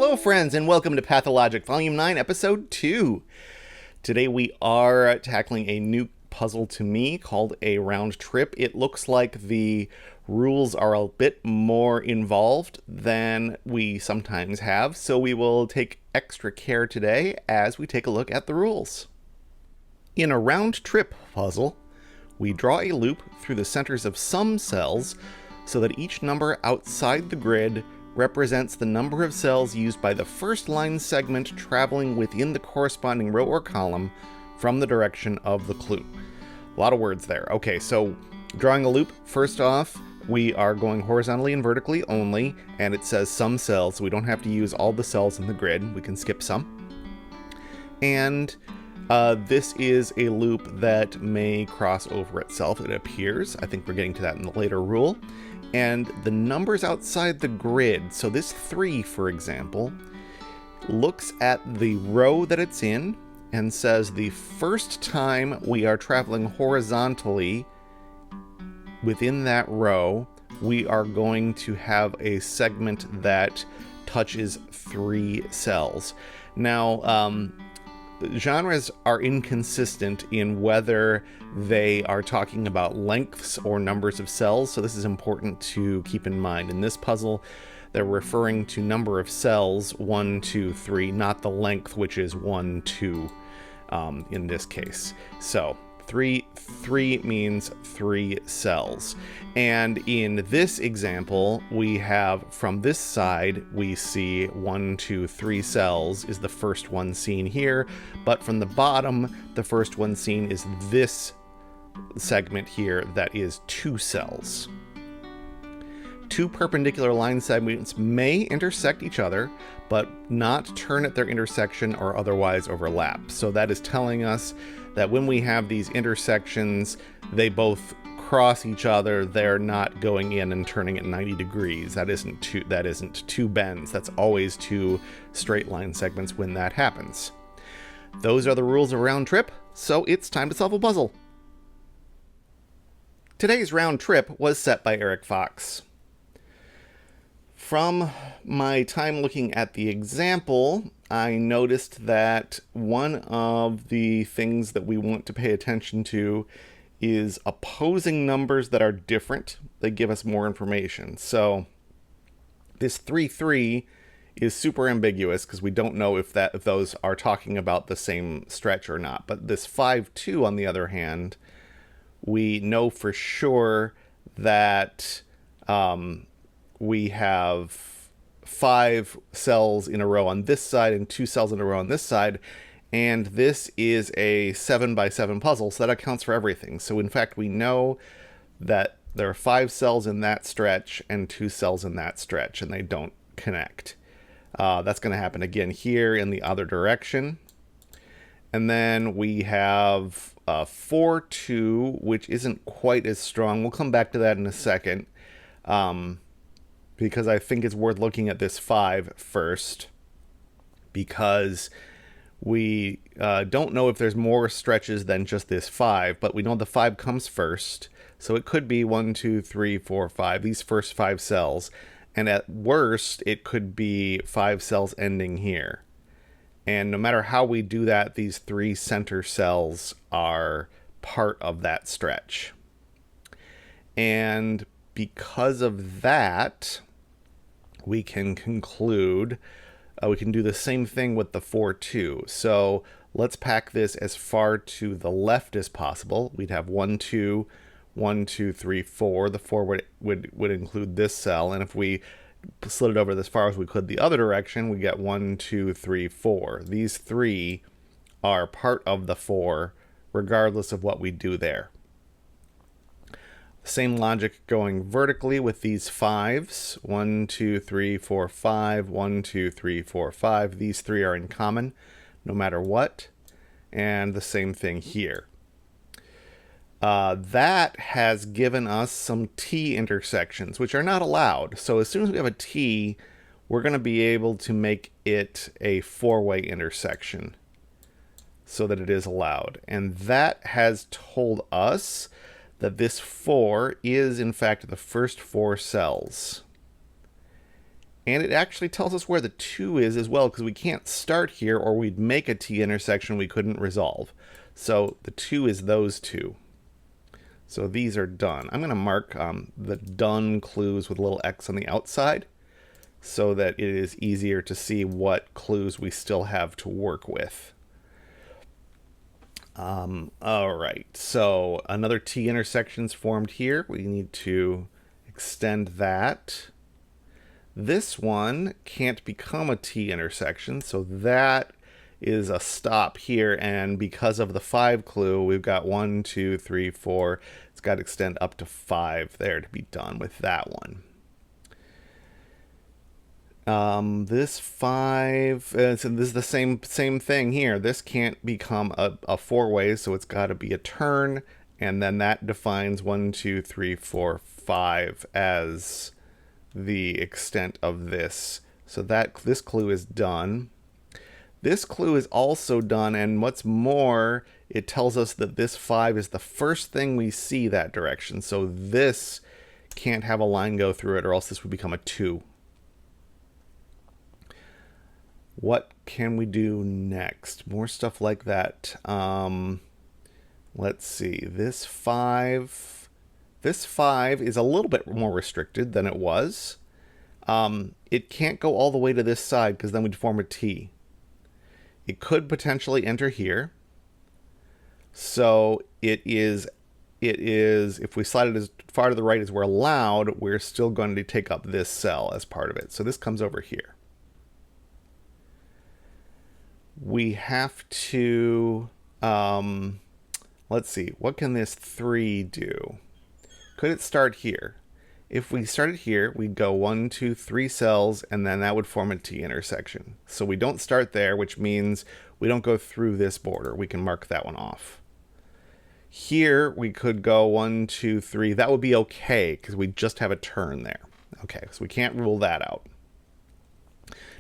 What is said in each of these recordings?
Hello, friends, and welcome to Pathologic, Volume 9, Episode 2. Today we are tackling a new puzzle to me called a round trip. It looks like the rules are a bit more involved than we sometimes have, so we will take extra care today as we take a look at the rules. In a round trip puzzle, we draw a loop through the centers of some cells so that each number outside the grid represents the number of cells used by the first line segment traveling within the corresponding row or column from the direction of the clue. A lot of words there. Okay, so drawing a loop, first off, we are going horizontally and vertically only, and it says some cells, so we don't have to use all the cells in the grid. We can skip some. And this is a loop that may cross over itself, it appears. I think we're getting to that in the later rule. And the numbers outside the grid, so this 3, for example, looks at the row that it's in and says the first time we are traveling horizontally within that row, we are going to have a segment that touches 3 cells. Now, genres are inconsistent in whether they are talking about lengths or numbers of cells, so this is important to keep in mind. In this puzzle, they're referring to number of cells, 1, 2, 3, not the length, which is 1, 2 in this case. So 3 means 3 cells. And in this example, we have from this side, we see 1, 2, 3 cells is the first one seen here. But from the bottom, the first one seen is this segment here that is 2 cells. 2 perpendicular line segments may intersect each other, but not turn at their intersection or otherwise overlap. So that is telling us that when we have these intersections, they both cross each other. They're not going in and turning at 90 degrees. That isn't two bends. That's always 2 straight line segments when that happens. Those are the rules of a round trip, so it's time to solve a puzzle. Today's round trip was set by Eric Fox. From my time looking at the example, I noticed that one of the things that we want to pay attention to is opposing numbers that are different. They give us more information. So this 3, 3 is super ambiguous because we don't know if those are talking about the same stretch or not. But this 5, 2, on the other hand, we know for sure that we have 5 cells in a row on this side and 2 cells in a row on this side. And this is a 7 by 7 puzzle, so that accounts for everything. So in fact, we know that there are 5 cells in that stretch and 2 cells in that stretch, and they don't connect. That's going to happen again here in the other direction. And then we have 4, 2, which isn't quite as strong. We'll come back to that in a second, because I think it's worth looking at this 5 first, because we don't know if there's more stretches than just this 5, but we know the 5 comes first. So it could be 1, 2, 3, 4, 5, these first 5 cells. And at worst, it could be 5 cells ending here. And no matter how we do that, these 3 center cells are part of that stretch. And because of that, we can conclude we can do the same thing with the 4, 2. So let's pack this as far to the left as possible. We'd have 1, 2, 1, 2, 3, 4. The 4 would include this cell. And if we slid it over as far as we could the other direction, we get 1, 2, 3, 4. These 3 are part of the 4, regardless of what we do there. Same logic going vertically with these 5s. 1, 2, 3, 4, 5. 1, 2, 3, 4, 5. These 3 are in common no matter what. And the same thing here. That has given us some T intersections, which are not allowed. So as soon as we have a T, we're going to be able to make it a 4-way intersection so that it is allowed. And that has told us that this 4 is, in fact, the first 4 cells. And it actually tells us where the 2 is as well, because we can't start here or we'd make a T intersection we couldn't resolve. So the 2 is those two. So these are done. I'm going to mark the done clues with a little X on the outside so that it is easier to see what clues we still have to work with. All right, so another T intersection's formed here. We need to extend that. This one can't become a T intersection, so that is a stop here, and because of the 5 clue, we've got 1, 2, 3, 4. It's got to extend up to 5 there to be done with that one. This 5, so this is the same thing here. This can't become a 4-way, so it's got to be a turn, and then that defines 1, 2, 3, 4, 5 as the extent of this. So that this clue is done. This clue is also done, and what's more, it tells us that this 5 is the first thing we see that direction. So this can't have a line go through it, or else this would become a 2. What can we do next? More stuff like that. Let's see. This 5 is a little bit more restricted than it was. It can't go all the way to this side because then we'd form a T. It could potentially enter here. So it is, if we slide it as far to the right as we're allowed, we're still going to take up this cell as part of it. So this comes over here. We have to, let's see, what can this 3 do? Could it start here? If we started here, we'd go 1, 2, 3 cells, and then that would form a T intersection. So we don't start there, which means we don't go through this border. We can mark that one off. Here, we could go 1, 2, 3. That would be okay, because we just have a turn there. Okay, so we can't rule that out.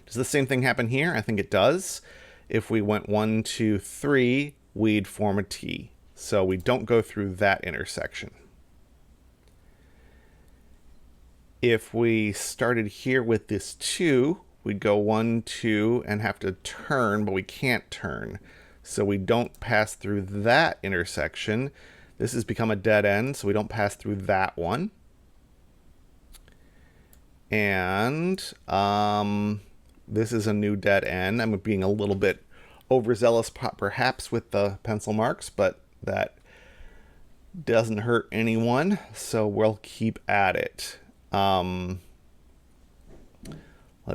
Does the same thing happen here? I think it does. If we went 1, 2, 3, we'd form a T. So we don't go through that intersection. If we started here with this 2, we'd go 1, 2, and have to turn, but we can't turn. So we don't pass through that intersection. This has become a dead end, so we don't pass through that one. And this is a new dead end. I'm being a little bit overzealous perhaps with the pencil marks, but that doesn't hurt anyone, so we'll keep at it. Let's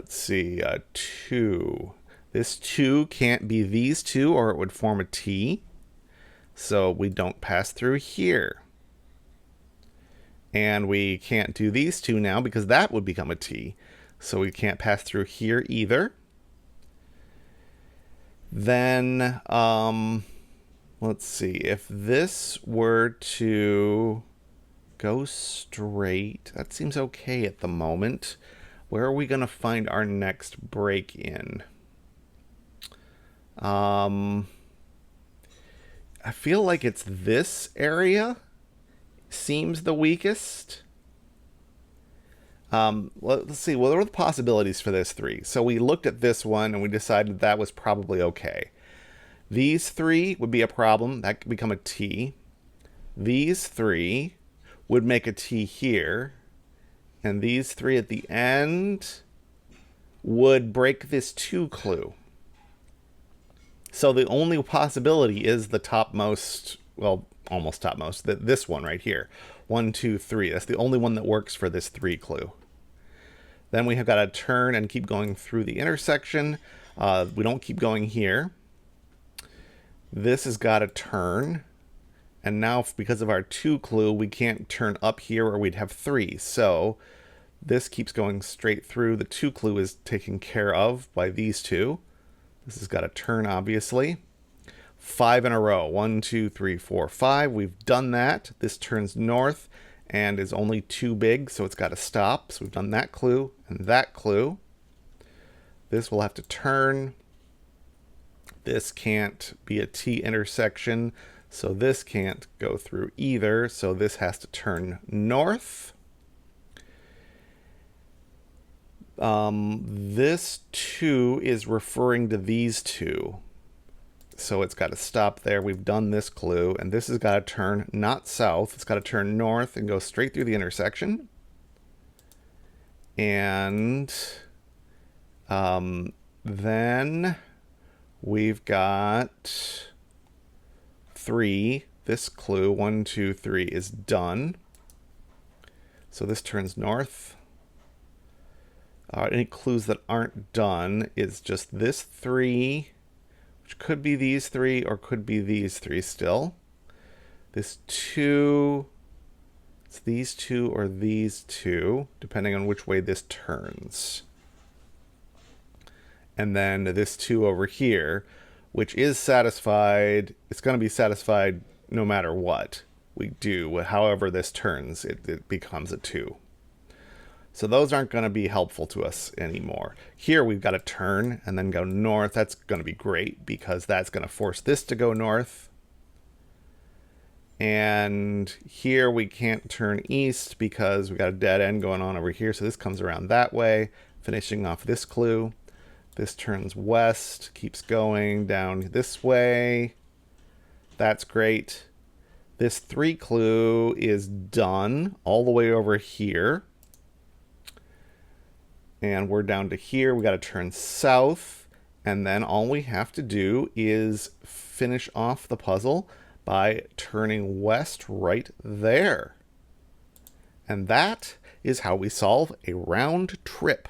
see, 2. This 2 can't be these 2 or it would form a T. So we don't pass through here. And we can't do these 2 now because that would become a T. So we can't pass through here either. Then, let's see, if this were to go straight, that seems okay at the moment. Where are we going to find our next break in? I feel like it's this area seems the weakest. Let's see, what are the possibilities for this 3? So we looked at this one and we decided that was probably okay. These 3 would be a problem. That could become a T. These 3 would make a T here. And these 3 at the end would break this 2 clue. So the only possibility is the topmost, well, almost topmost, this one right here. 1, 2, 3. That's the only one that works for this 3 clue. Then we have got to turn and keep going through the intersection. We don't keep going here. This has got to turn. And now, because of our 2 clue, we can't turn up here or we'd have 3. So this keeps going straight through. The 2 clue is taken care of by these 2. This has got to turn, obviously. 5 in a row. 1, 2, 3, 4, 5. We've done that. This turns north and is only too big, so it's got to stop. So we've done that clue and that clue. This will have to turn. This can't be a T intersection, so this can't go through either. So this has to turn north. This 2 is referring to these two. So it's got to stop there. We've done this clue. And this has got to turn not south. It's got to turn north and go straight through the intersection. And then we've got 3. This clue, 1, 2, 3, is done. So this turns north. Any clues that aren't done is just this 3, which could be these 3 or could be these 3 still. This 2, it's these 2 or these 2, depending on which way this turns. And then this 2 over here, which is satisfied. It's going to be satisfied no matter what we do. However this turns, it becomes a 2. So those aren't going to be helpful to us anymore. Here we've got to turn and then go north. That's going to be great because that's going to force this to go north. And here we can't turn east because we got a dead end going on over here. So this comes around that way, finishing off this clue. This turns west, keeps going down this way. That's great. This 3 clue is done all the way over here. And we're down to here. We got to turn south. And then all we have to do is finish off the puzzle by turning west right there. And that is how we solve a round trip.